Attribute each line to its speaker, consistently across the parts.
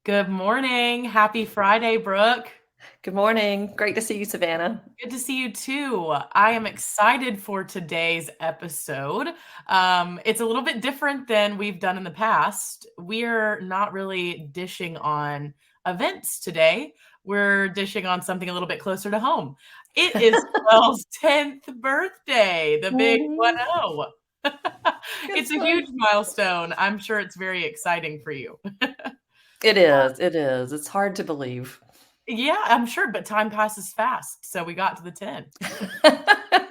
Speaker 1: Good morning. Happy Friday, Brooke.
Speaker 2: Good morning. Great to see you, Savannah.
Speaker 1: Good to see you too. I am excited for today's episode. It's a little bit different than we've done in the past. We're not really dishing on events today. We're dishing on something a little bit closer to home. It is Swell's 10th birthday, the big
Speaker 2: Mhm.
Speaker 1: 1-0.
Speaker 2: Good
Speaker 1: It's a
Speaker 2: stuff.
Speaker 1: huge milestone. I'm sure it's very exciting for you.
Speaker 2: It is. It is. It's hard to believe
Speaker 1: Yeah, I'm sure, but time passes fast, so we got to the 10.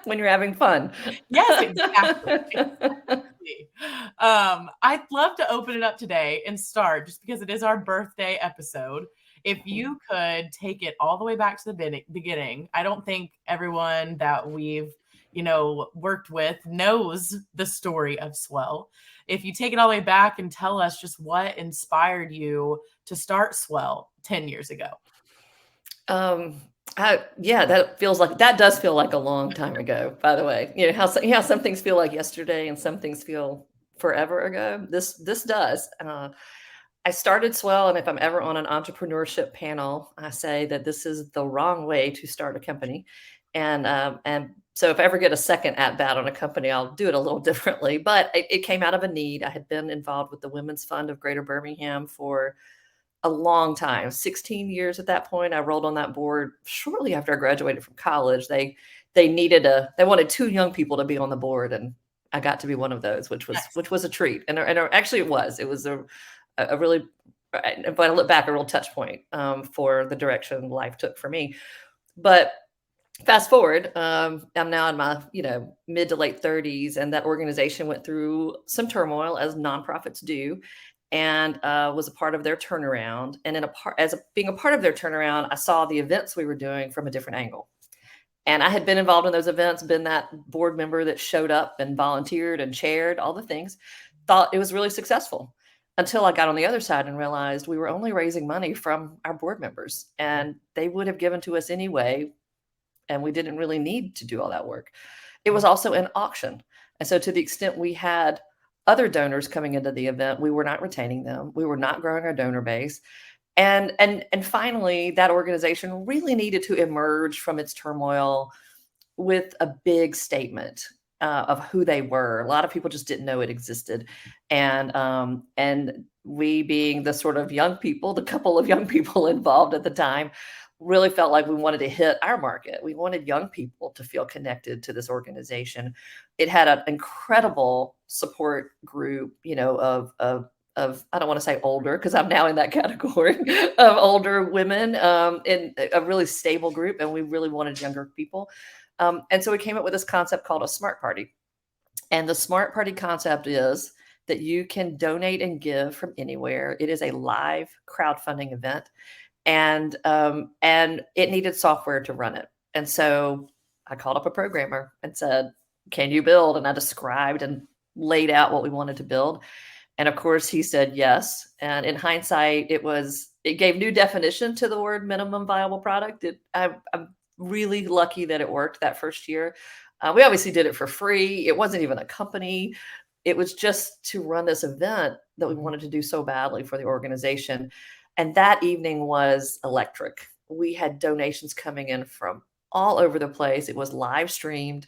Speaker 2: when you're having fun.
Speaker 1: Yes, exactly, exactly. I'd love to open it up today and start just because it is our birthday episode. If you could take it all the way back to the beginning, I don't think everyone that we've, worked with knows the story of Swell. If you take it all the way back and tell us just what inspired you to start Swell 10 years ago.
Speaker 2: Um, yeah, that does feel like a long time ago, by the way. You know how some things feel like yesterday and some things feel forever ago. This does. I started Swell, and if I'm ever on an entrepreneurship panel, I say that this is the wrong way to start a company. And so if I ever get a second at bat on a company, I'll do it a little differently. But it came out of a need. I had been involved with the Women's Fund of Greater Birmingham for a long time, 16 years at that point. I rolled on that board shortly after I graduated from college. They wanted two young people to be on the board, and I got to be one of those,
Speaker 1: Yes.
Speaker 2: which was a treat. And actually it was a really, if I look back, a real touch point for the direction life took for me. But fast forward, I'm now in my mid to late 30s, and that organization went through some turmoil as nonprofits do, and was a part of their turnaround. And being a part of their turnaround, I saw the events we were doing from a different angle. And I had been involved in those events, been that board member that showed up and volunteered and chaired all the things, thought it was really successful until I got on the other side and realized we were only raising money from our board members, and they would have given to us anyway, and we didn't really need to do all that work. It was also an auction. And so to the extent we had other donors coming into the event, we were not retaining them. We were not growing our donor base. And finally, that organization really needed to emerge from its turmoil with a big statement of who they were. A lot of people just didn't know it existed, and we, being the sort of young people, the couple of young people involved at the time, really felt like we wanted to hit our market. We wanted young people to feel connected to this organization. It had an incredible support group, of I don't want to say older, because I'm now in that category of older women, in a really stable group, and we really wanted younger people. And so we came up with this concept called a smart party. And the smart party concept is that you can donate and give from anywhere. It is a live crowdfunding event, and it needed software to run it. And so I called up a programmer and said, "Can you build?" And I described and laid out what we wanted to build. And of course, he said yes. And in hindsight, it gave new definition to the word minimum viable product. I'm really lucky that it worked that first year. We obviously did it for free. It wasn't even a company. It was just to run this event that we wanted to do so badly for the organization. And that evening was electric. We had donations coming in from all over the place. It was live streamed.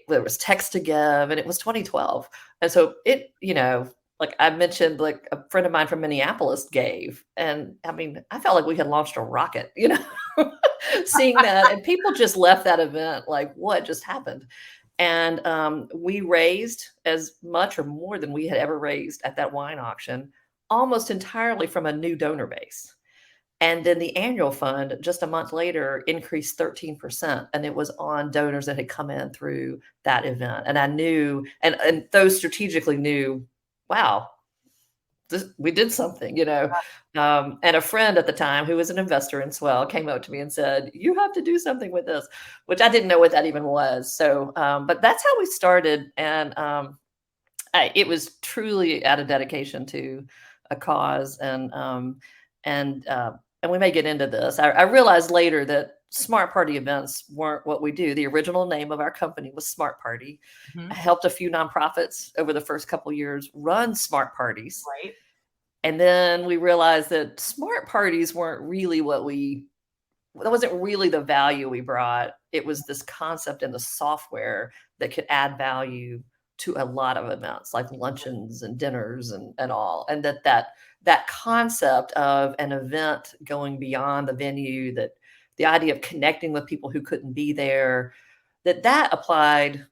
Speaker 2: There was text to give, and it was 2012. And so like I mentioned, like a friend of mine from Minneapolis gave. And I mean, I felt like we had launched a rocket, seeing that. And people just left that event like, what just happened? And we raised as much or more than we had ever raised at that wine auction, almost entirely from a new donor base. And then the annual fund, just a month later, increased 13%. And it was on donors that had come in through that event. And I knew, and those strategically knew, wow, we did something. And a friend at the time who was an investor in Swell came up to me and said, "You have to do something with this," which I didn't know what that even was. So, but that's how we started. And it was truly out of dedication to a cause. And we may get into this. I realized later that Smart Party events weren't what we do. The original name of our company was Smart Party. I
Speaker 1: Mhm.
Speaker 2: helped a few nonprofits over the first couple years run smart parties,
Speaker 1: Right.
Speaker 2: And then we realized that smart parties weren't really that wasn't really the value we brought. It was this concept in the software that could add value to a lot of events like luncheons and dinners and all. And that concept of an event going beyond the venue, that the idea of connecting with people who couldn't be there, that applied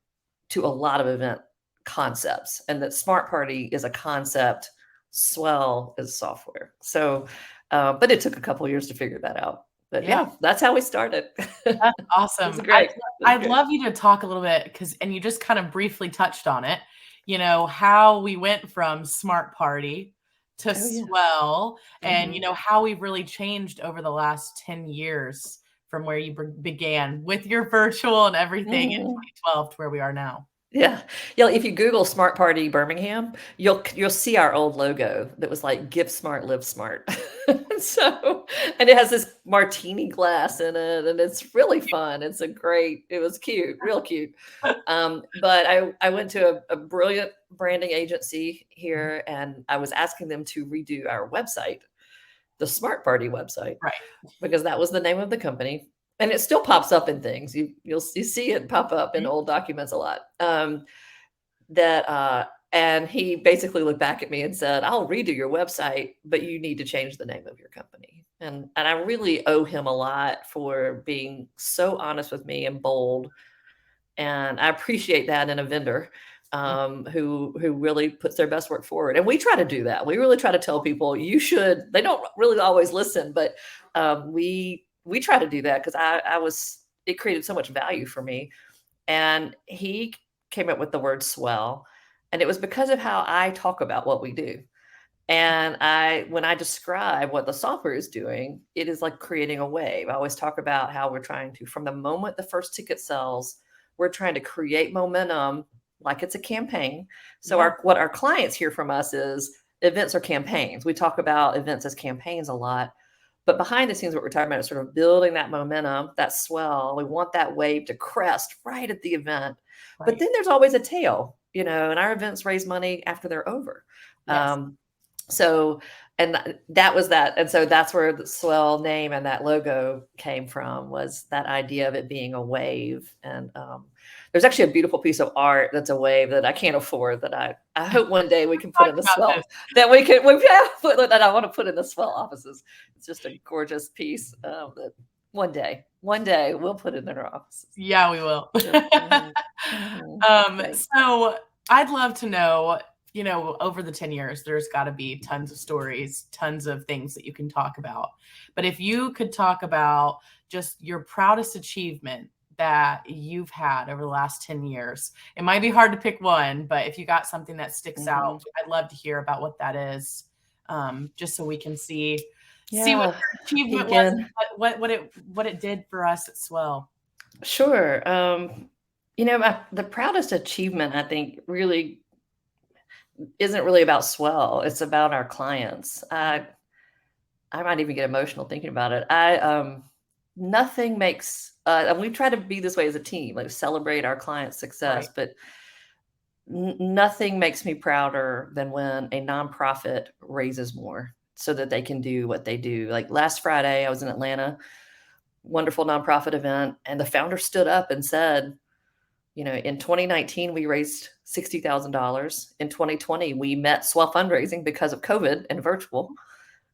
Speaker 2: to a lot of event concepts, and that smart party is a concept, Swell is software. So but it took a couple of years to figure that out. But
Speaker 1: Yeah.
Speaker 2: yeah, that's how we started.
Speaker 1: That's awesome.
Speaker 2: It's great.
Speaker 1: I'd love you to talk a little bit, and you just kind of briefly touched on it, how we went from Smart Party to Swell, and, how we've really changed over the last 10 years from where you began with your virtual and everything in 2012 to where we are now.
Speaker 2: Yeah. Yeah. If you Google Smart Party Birmingham, you'll see our old logo that was like "Give Smart, Live Smart." So, and it has this martini glass in it, and it's really fun. It was cute, real cute. But I went to a brilliant branding agency here, and I was asking them to redo our website, the Smart Party website,
Speaker 1: Right.
Speaker 2: because that was the name of the company. And it still pops up in things. You see it pop up in old documents a lot. And he basically looked back at me and said, "I'll redo your website, but you need to change the name of your company." And I really owe him a lot for being so honest with me and bold. And I appreciate that in a vendor who really puts their best work forward. And we try to do that. We really try to tell people they don't really always listen, but we try to do that, because it created so much value for me. And he came up with the word swell. And it was because of how I talk about what we do. And when I describe what the software is doing, it is like creating a wave. I always talk about how we're trying to, from the moment the first ticket sells, we're trying to create momentum like it's a campaign. So what our clients hear from us is events are campaigns. We talk about events as campaigns a lot. But behind the scenes, what we're talking about is sort of building that momentum, that swell. We want that wave to crest right at the event. Right. But then there's always a tail, and our events raise money after they're over. Yes. And that was that. And so that's where the Swell name and that logo came from, was that idea of it being a wave. And there's actually a beautiful piece of art that's a wave that I can't afford, that I hope one day we can put in the Swell, that I want to put in the Swell offices. It's just a gorgeous piece that one day we'll put it in our offices.
Speaker 1: Yeah, we will. So I'd love to know, over the 10 years, there's got to be tons of stories, tons of things that you can talk about. But if you could talk about just your proudest achievement that you've had over the last 10 years, it might be hard to pick one, but if you got something that sticks out, I'd love to hear about what that is, just so we can see what your achievement was, what it did for us at Swell.
Speaker 2: Sure. The proudest achievement, I think, really isn't really about Swell. It's about our clients. I might even get emotional thinking about it. Nothing makes, and we try to be this way as a team, like celebrate our clients' success, but nothing makes me prouder than when a nonprofit raises more so that they can do what they do. Like last Friday, I was in Atlanta, wonderful nonprofit event, and the founder stood up and said, in 2019, we raised $60,000. In 2020, we met Swell Fundraising because of COVID and virtual.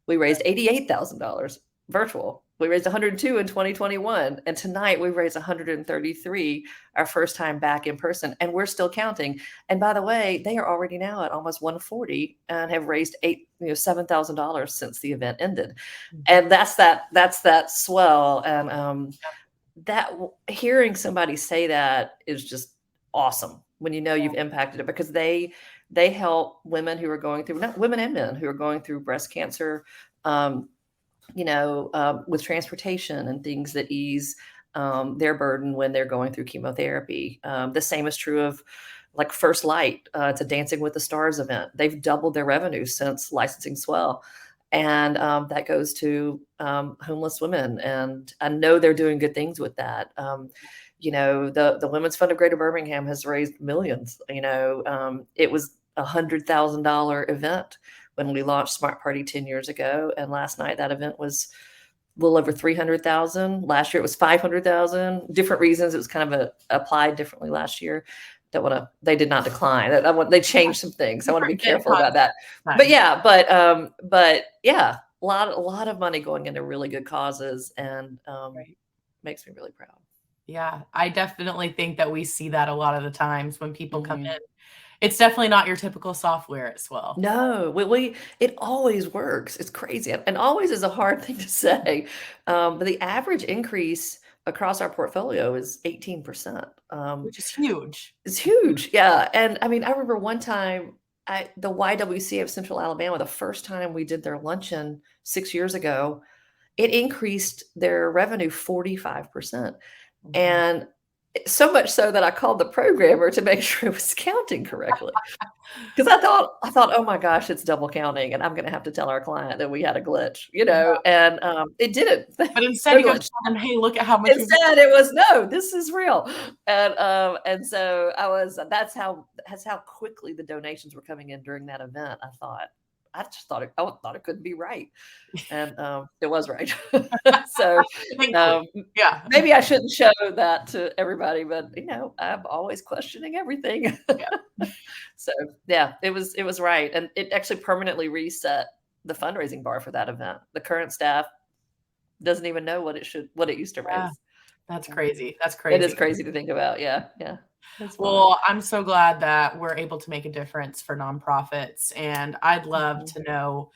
Speaker 2: We raised $88,000 virtual. We raised 102 in 2021. And tonight we raised 133, our first time back in person. And we're still counting. And by the way, they are already now at almost 140 and have raised $7,000 since the event ended. And that's that Swell. And that hearing somebody say that is just awesome when you've impacted it, because they help women who are going through, not women and men who are going through breast cancer, with transportation and things that ease their burden when they're going through chemotherapy. The same is true of like First Light. It's a Dancing with the Stars event. They've doubled their revenue since licensing Swell. And that goes to homeless women. And I know they're doing good things with that. The Women's Fund of Greater Birmingham has raised millions. It was $100,000 event when we launched Smart Party 10 years ago. And last night that event was a little over 300,000. Last year it was 500,000. Different reasons. It was kind of applied differently last year. They did not decline. They changed some things. I want to be careful about that. But yeah, but yeah, a lot of money going into really good causes, and makes me really proud.
Speaker 1: Yeah, I definitely think that we see that a lot of the times when people come in. It's definitely not your typical software at Swell.
Speaker 2: No, it always works. It's crazy. And always is a hard thing to say. But the average increase across our portfolio is 18%.
Speaker 1: Which is huge.
Speaker 2: It's huge. Yeah. And I mean, I remember one time the YWCA of Central Alabama, the first time we did their luncheon 6 years ago, it increased their revenue 45%. And so much so that I called the programmer to make sure it was counting correctly. Because I thought, oh my gosh, it's double counting, and I'm going to have to tell our client that we had a glitch, and it didn't.
Speaker 1: But instead, you go tell them, hey, look at how much.
Speaker 2: Instead, it was no, this is real, and so that's how quickly the donations were coming in during that event. I just thought it couldn't be right, and it was right. So
Speaker 1: yeah,
Speaker 2: maybe I shouldn't show that to everybody, but I'm always questioning everything. Yeah. So yeah, it was right, and it actually permanently reset the fundraising bar for that event. The current staff doesn't even know what it used to raise.
Speaker 1: That's crazy. That's crazy.
Speaker 2: It is crazy to think about. Yeah.
Speaker 1: Well, I'm so glad that we're able to make a difference for nonprofits, and I'd love to know,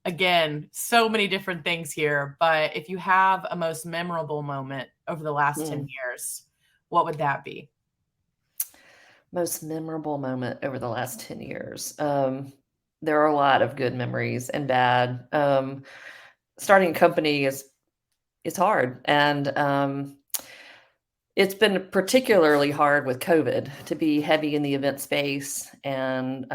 Speaker 1: again, so many different things here, but if you have a most memorable moment over the last 10 years, what would that be?
Speaker 2: Most memorable moment over the last 10 years. There are a lot of good memories and bad. Starting a company is hard, and it's been particularly hard with COVID to be heavy in the event space, and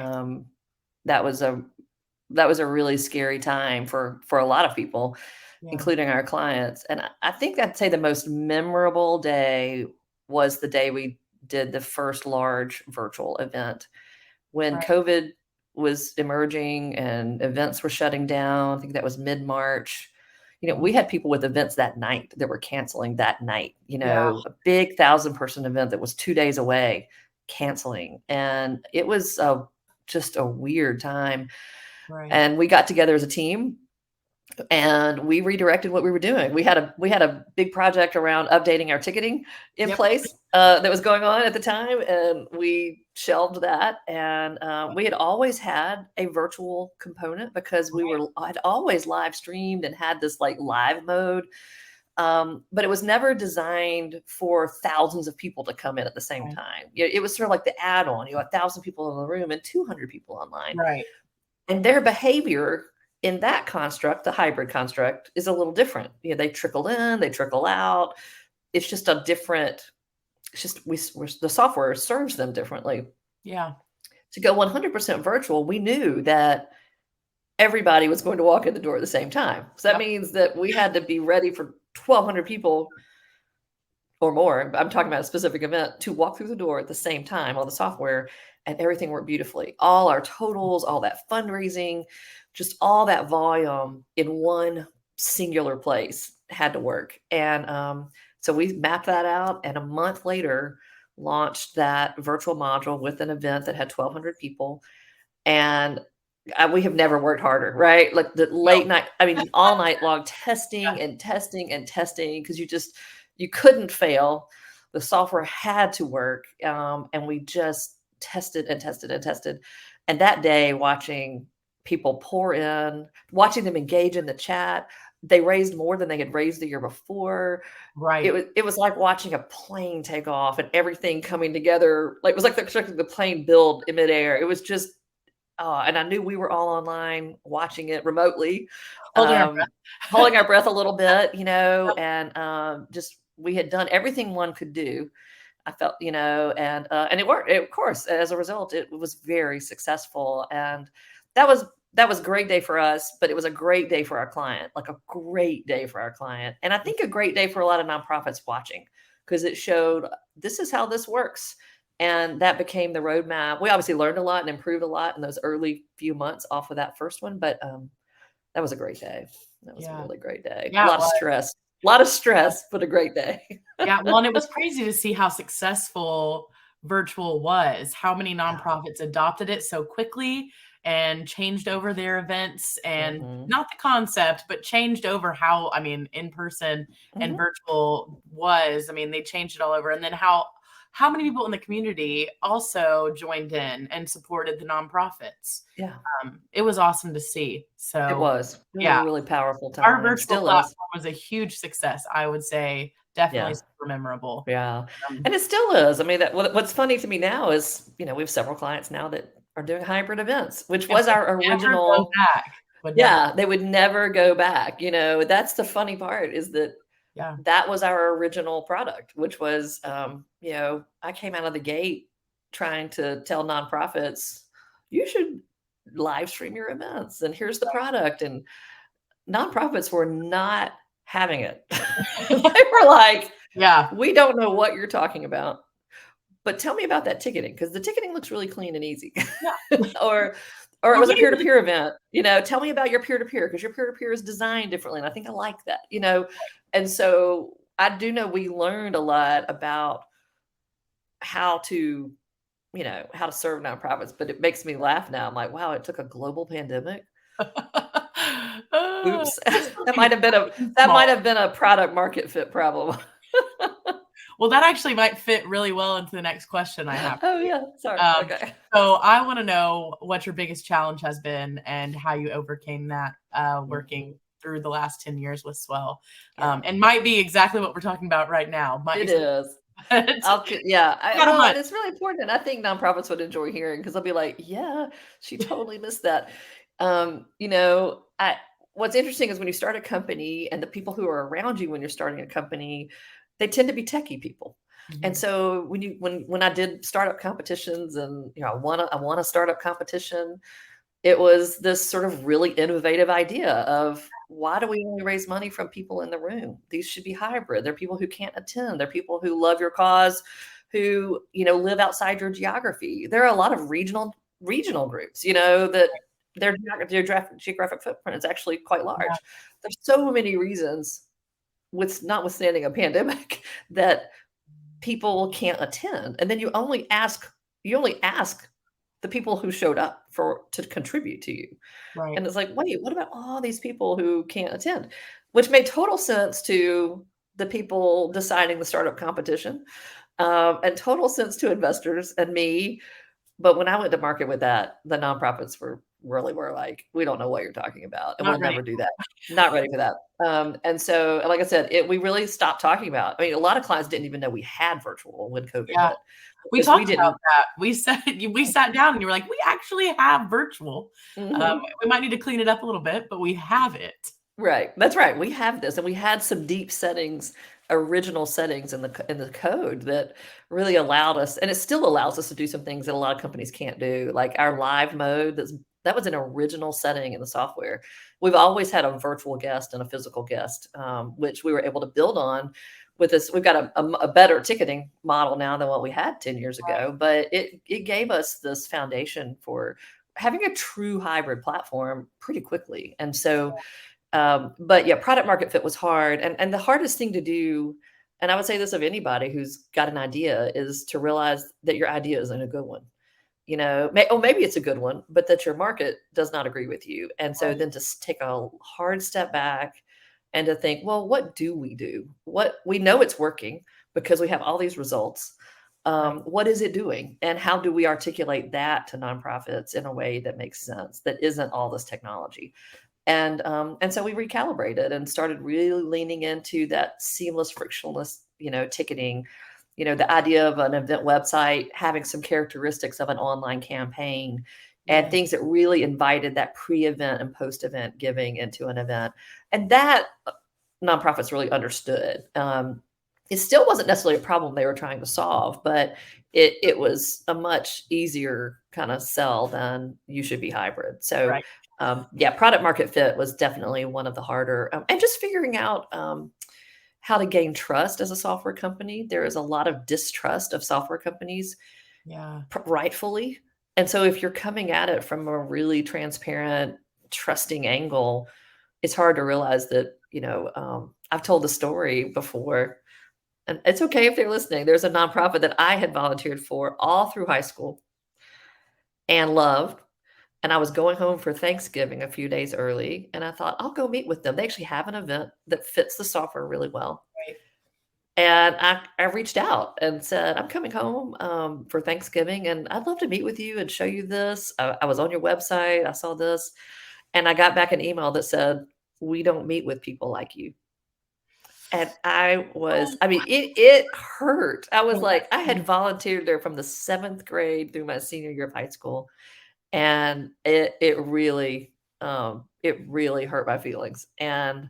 Speaker 2: that was a really scary time for a lot of people, including our clients. And I think I'd say the most memorable day was the day we did the first large virtual event when COVID was emerging and events were shutting down. I think that was mid-March. We had people with events that night that were canceling that night, a big 1,000-person event that was 2 days away, canceling. And it was just a weird time. And we got together as a team and we redirected what we were doing. We had a big project around updating our ticketing in place that was going on at the time, and we shelved that. And we had always had a virtual component because I'd always live streamed and had this like live mode, but it was never designed for thousands of people to come in at the same time. It was sort of like the add-on. 1,000 people in the room and 200 people online.
Speaker 1: Right. And
Speaker 2: their behavior in that construct, the hybrid construct, is a little different. They trickle in, they trickle out. It's just a different. It's just the software serves them differently.
Speaker 1: Yeah.
Speaker 2: To go 100% virtual, we knew that everybody was going to walk in the door at the same time. So that means that we had to be ready for 1,200 people or more. I'm talking about a specific event to walk through the door at the same time on the software, and everything worked beautifully. All our totals, all that fundraising, just all that volume in one singular place had to work. And so we mapped that out, and a month later launched that virtual module with an event that had 1,200 people. And we have never worked harder, right? Like the late night, all night long testing and testing and testing, because you couldn't fail. The software had to work. And we just tested and tested and tested. And that day, watching people pour in, watching them engage in the chat, they raised more than they had raised the year before.
Speaker 1: Right.
Speaker 2: It was like watching a plane take off and everything coming together. Like it was like the plane build in midair. It was just, and I knew we were all online watching it remotely, holding our breath a little bit, and just we had done everything one could do. I felt, and it worked. Of course, as a result, it was very successful, and that was a great day for us, but it was a great day for our client, like a great day for our client. And I think a great day for a lot of nonprofits watching, because it showed this is how this works. And that became the roadmap. We obviously learned a lot and improved a lot in those early few months off of that first one, but that was a great day. That was a
Speaker 1: Yeah.
Speaker 2: really great day. A
Speaker 1: Yeah, it
Speaker 2: lot of
Speaker 1: was.
Speaker 2: stress, but a great day.
Speaker 1: Yeah, well, and it was crazy to see how successful virtual was, how many
Speaker 2: Yeah.
Speaker 1: nonprofits adopted it so quickly and changed over their events, and
Speaker 2: Mhm.
Speaker 1: not the concept, but changed over how, I mean, in person and
Speaker 2: Mhm.
Speaker 1: virtual was. I mean, they changed it all over. And then how many people in the community also joined in and supported the nonprofits.
Speaker 2: Yeah.
Speaker 1: It was awesome to see.
Speaker 2: It
Speaker 1: So,
Speaker 2: was. It was
Speaker 1: yeah,
Speaker 2: a really powerful
Speaker 1: our
Speaker 2: time.
Speaker 1: virtual
Speaker 2: Still is.
Speaker 1: platform was a huge success, I would say. Definitely
Speaker 2: Yeah.
Speaker 1: super memorable.
Speaker 2: Yeah.
Speaker 1: Um,
Speaker 2: And it still is. I mean, what's funny to me now is, we have several clients now that are doing hybrid events, which
Speaker 1: and
Speaker 2: was
Speaker 1: would
Speaker 2: our
Speaker 1: never go
Speaker 2: original.
Speaker 1: back. Would never.
Speaker 2: Yeah, they would never go back. That's the funny part, is that
Speaker 1: Yeah.
Speaker 2: that was our original product, which was, I came out of the gate trying to tell nonprofits, you should live stream your events, and here's the product. And nonprofits were not having it. They were like,
Speaker 1: Yeah.
Speaker 2: we don't know what you're talking about, but tell me about that ticketing, because the ticketing looks really clean and easy.
Speaker 1: Yeah.
Speaker 2: or or it
Speaker 1: Well,
Speaker 2: was a
Speaker 1: we even
Speaker 2: peer-to-peer event. Tell me about your peer-to-peer, because your peer-to-peer is designed differently, and I think I like that. And so I do know we learned a lot about how to how to serve nonprofits, but it makes me laugh now. I'm like, wow, it took a global pandemic. Oops.
Speaker 1: just
Speaker 2: that
Speaker 1: something
Speaker 2: might have been a that
Speaker 1: small.
Speaker 2: might have been a product market fit problem.
Speaker 1: Well, that actually might fit really well into the next question I have
Speaker 2: Oh
Speaker 1: for you.
Speaker 2: yeah, sorry. Okay.
Speaker 1: So I want to know what your biggest challenge has been and how you overcame that working
Speaker 2: Mhm.
Speaker 1: through the last 10 years with Swell.
Speaker 2: Yeah,
Speaker 1: And might be exactly what we're talking about right now. Might be
Speaker 2: it
Speaker 1: something,
Speaker 2: is.
Speaker 1: but
Speaker 2: Yeah.
Speaker 1: got a
Speaker 2: Well,
Speaker 1: hunch.
Speaker 2: and it's really important. And I think nonprofits would enjoy hearing, because they'll be like, yeah, she totally missed that. What's interesting is when you start a company, and the people who are around you when you're starting a company, they tend to be techie people. And
Speaker 1: Mhm.
Speaker 2: so when I did startup competitions, and I won a startup competition, it was this sort of really innovative idea of, why do we only raise money from people in the room? These should be hybrid. They're people who can't attend. They're people who love your cause, who, live outside your geography. There are a lot of regional groups, that their geographic footprint is actually quite
Speaker 1: Yeah,
Speaker 2: large. There's so many reasons, with notwithstanding a pandemic, that people can't attend. And then you only ask the people who showed up to contribute to you.
Speaker 1: right.
Speaker 2: And it's like, wait, what about all these people who can't attend? Which made total sense to the people deciding the startup competition, and total sense to investors and me. But when I went to market with that, the nonprofits were like, we don't know what you're talking about, and
Speaker 1: Not
Speaker 2: we'll
Speaker 1: ready.
Speaker 2: never do that. Not ready for that. And so, like I said, we really stopped talking about. I mean, a lot of clients didn't even know we had virtual when COVID
Speaker 1: Yeah.
Speaker 2: hit,
Speaker 1: We
Speaker 2: because we
Speaker 1: talked about
Speaker 2: didn't.
Speaker 1: that. We sat down and you were like, "We actually have virtual.
Speaker 2: Mhm.
Speaker 1: We might need to clean it up a little bit, but we have it."
Speaker 2: Right. That's right. We have this, and we had some deep original settings in the code that really allowed us, and it still allows us to do some things that a lot of companies can't do, like our live mode. That was an original setting in the software. We've always had a virtual guest and a physical guest, which we were able to build on with this. We've got a better ticketing model now than what we had 10 years ago, but it gave us this foundation for having a true hybrid platform pretty quickly. And so, but yeah, product market fit was hard. And the hardest thing to do, and I would say this of anybody who's got an idea, is to realize that your idea isn't a good one. Maybe it's a good one, but that your market does not agree with you. And so
Speaker 1: Right,
Speaker 2: then to take a hard step back and to think, well, what do we do? What we know it's working, because we have all these results.
Speaker 1: right,
Speaker 2: What is it doing? And how do we articulate that to nonprofits in a way that makes sense, that isn't all this technology? And so we recalibrated and started really leaning into that seamless, frictionless, ticketing, the idea of an event website having some characteristics of an online campaign, and
Speaker 1: yeah,
Speaker 2: things that really invited that pre-event and post-event giving into an event. And that nonprofits really understood. It still wasn't necessarily a problem they were trying to solve, but it was a much easier kind of sell than you should be hybrid. So,
Speaker 1: right.
Speaker 2: yeah, product market fit was definitely one of the harder, and just figuring out how to gain trust as a software company. There is a lot of distrust of software companies
Speaker 1: Yeah.
Speaker 2: rightfully. And so if you're coming at it from a really transparent, trusting angle, it's hard to realize that, I've told the story before, and it's okay if they're listening. There's a nonprofit that I had volunteered for all through high school and loved. And I was going home for Thanksgiving a few days early, and I thought, I'll go meet with them. They actually have an event that fits the software really well.
Speaker 1: Right.
Speaker 2: And I reached out and said, I'm coming home for Thanksgiving, and I'd love to meet with you and show you this. I was on your website. I saw this. And I got back an email that said, we don't meet with people like you. And it hurt. I was like, I had volunteered there from the 7th grade through my senior year of high school. And it really hurt my feelings. And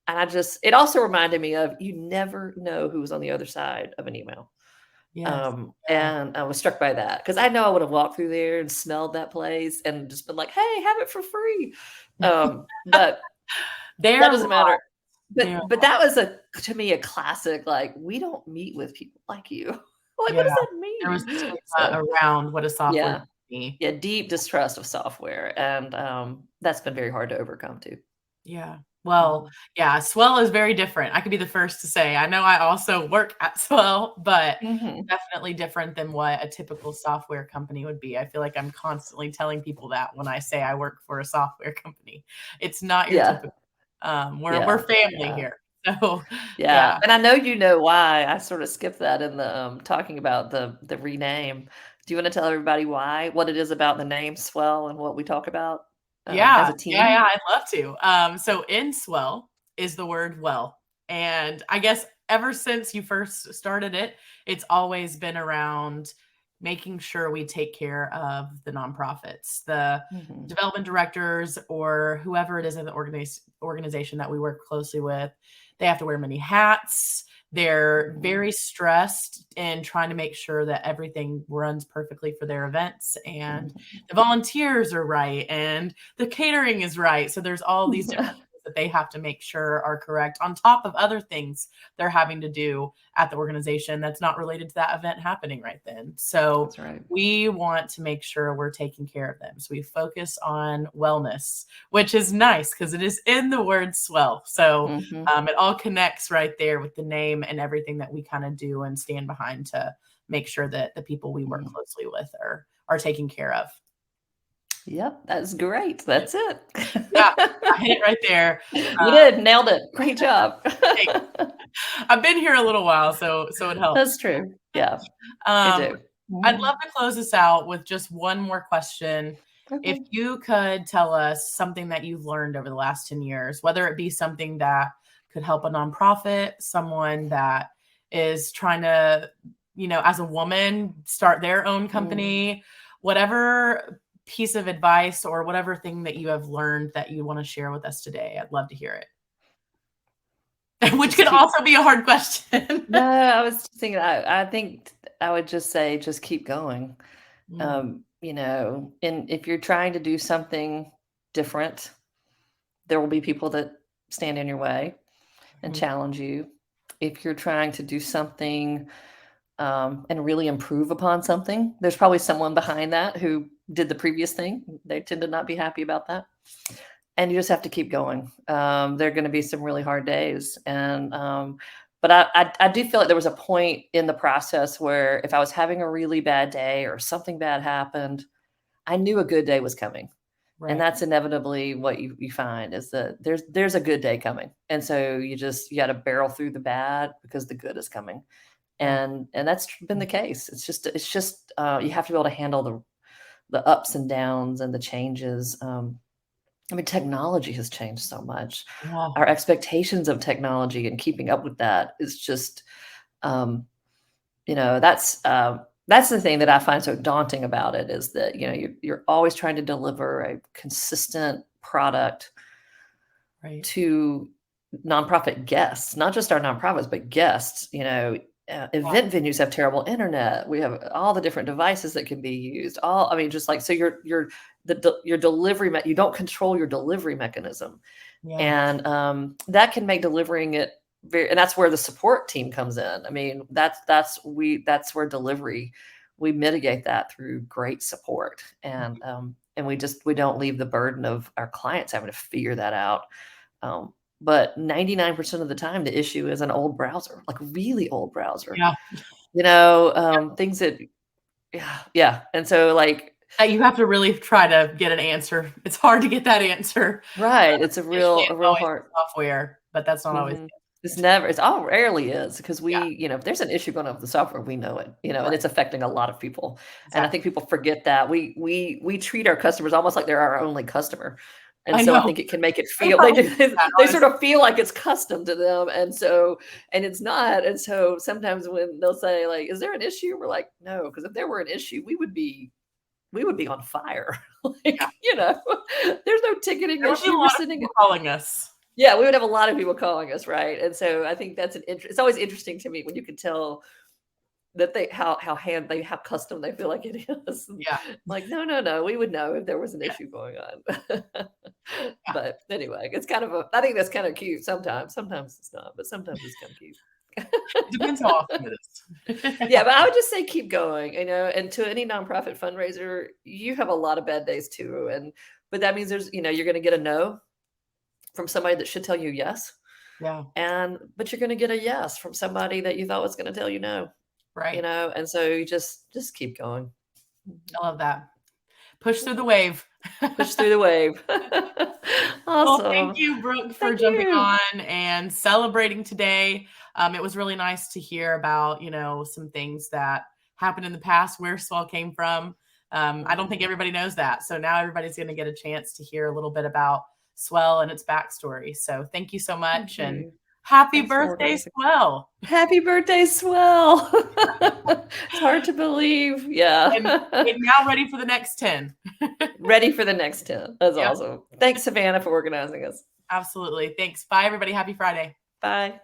Speaker 2: it also reminded me of, you never know who's on the other side of an email.
Speaker 1: Yes.
Speaker 2: And I was struck by that, because I know I would have walked through there and smelled that place and just been like, hey, have it for free. But that doesn't matter. But that was to me a classic, like, we don't meet with people like you. Like, what does that mean?
Speaker 1: There was stigma around what a software company.
Speaker 2: Yeah, deep distrust of software. And that's been very hard to overcome too.
Speaker 1: Yeah. Well, yeah, Swell is very different. I could be the first to say, I know I also work at Swell, but definitely different than what a typical software company would be. I feel like I'm constantly telling people that when I say I work for a software company. It's not your typical. We're family here. So
Speaker 2: yeah. And I know you know why. I sort of skipped that in the talking about the rename. Do you want to tell everybody what it is about the name Swell and what we talk about? As a team?
Speaker 1: Yeah, I'd love to. So in Swell is the word well. And I guess ever since you first started it, it's always been around making sure we take care of the nonprofits, the development directors, or whoever it is in the organization that we work closely with. They have to wear many hats. They're very stressed in trying to make sure that everything runs perfectly for their events, and the volunteers are right and the catering is right. So there's all these different things that they have to make sure are correct, on top of other things they're having to do at the organization that's not related to that event happening right then. So we want to make sure we're taking care of them. So we focus on wellness, which is nice because it is in the word Swell. So it all connects right there with the name and everything that we kind of do and stand behind to make sure that the people we work closely with are taken care of.
Speaker 2: Yep, that's great. That's it.
Speaker 1: Yeah, I hit it right there.
Speaker 2: You did. Nailed it. Great job.
Speaker 1: I've been here a little while, so it helps.
Speaker 2: That's true. Yeah.
Speaker 1: I'd love to close this out with just one more question. If you could tell us something that you've learned over the last 10 years, whether it be something that could help a nonprofit, someone that is trying to, as a woman, start their own company, whatever piece of advice or whatever thing that you have learned that you want to share with us today, I'd love to hear it. Which could also be a hard question.
Speaker 2: No, I was thinking, I think I would just say, just keep going. And if you're trying to do something different, there will be people that stand in your way and challenge you. If you're trying to do something and really improve upon something, there's probably someone behind that who did the previous thing. They tend to not be happy about that. And you just have to keep going. There are going to be some really hard days. But I do feel like there was a point in the process where if I was having a really bad day or something bad happened, I knew a good day was coming. Right. And that's inevitably what you find, is that there's a good day coming. And so you got to barrel through the bad because the good is coming. And that's been the case. It's just you have to be able to handle the ups and downs and the changes. Technology has changed so much. Wow. Our expectations of technology and keeping up with that is just, that's the thing that I find so daunting about it, is that, you're always trying to deliver a consistent product to nonprofit guests, not just our nonprofits, but guests. Event venues have terrible internet. We have all the different devices that can be used. So your delivery, you don't control your delivery mechanism. And that can make delivering it and that's where the support team comes in. That's where delivery we mitigate that through great support, and we don't leave the burden of our clients having to figure that out. But 99% of the time, the issue is an old browser, like really old browser.
Speaker 1: Yeah.
Speaker 2: Things that, yeah. And so like,
Speaker 1: you have to really try to get an answer. It's hard to get that answer.
Speaker 2: right. It's a real hard
Speaker 1: software, but that's not always.
Speaker 2: It's all rarely is, because if there's an issue going on with the software, we know it, and it's affecting a lot of people. Exactly. And I think people forget that we treat our customers almost like they're our only customer. And I think it can make it feel, they sort of feel like it's custom to them. And it's not. And so sometimes when they'll say like, is there an issue? We're like, no, because if there were an issue, we would be on fire. There's no ticketing issue.
Speaker 1: We're sitting calling us.
Speaker 2: Yeah, we would have a lot of people calling us, right? And so I think that's it's always interesting to me when you can tell that how custom they feel like it is.
Speaker 1: Yeah.
Speaker 2: Like, no, we would know if there was an issue going on. But anyway, it's I think that's kind of cute sometimes. Sometimes it's not, but sometimes it's kind of cute.
Speaker 1: Depends how often it is.
Speaker 2: Yeah, but I would just say keep going, and to any nonprofit fundraiser, you have a lot of bad days too. But that means there's, you're going to get a no from somebody that should tell you yes.
Speaker 1: Yeah.
Speaker 2: But you're going to get a yes from somebody that you thought was going to tell you no.
Speaker 1: Right.
Speaker 2: And so you just keep going.
Speaker 1: I love that. Push through the wave.
Speaker 2: Push through the wave. Awesome.
Speaker 1: Well, thank you, Brooke, for jumping on and celebrating today. It was really nice to hear about, some things that happened in the past, where Swell came from. I don't think everybody knows that. So now everybody's going to get a chance to hear a little bit about Swell and its backstory. So thank you so much. And happy birthday, Swell.
Speaker 2: Happy birthday, Swell. It's hard to believe. Yeah.
Speaker 1: And now ready for the next 10.
Speaker 2: Ready for the next 10. That's awesome. Thanks, Savannah, for organizing us.
Speaker 1: Absolutely. Thanks. Bye, everybody. Happy Friday.
Speaker 2: Bye.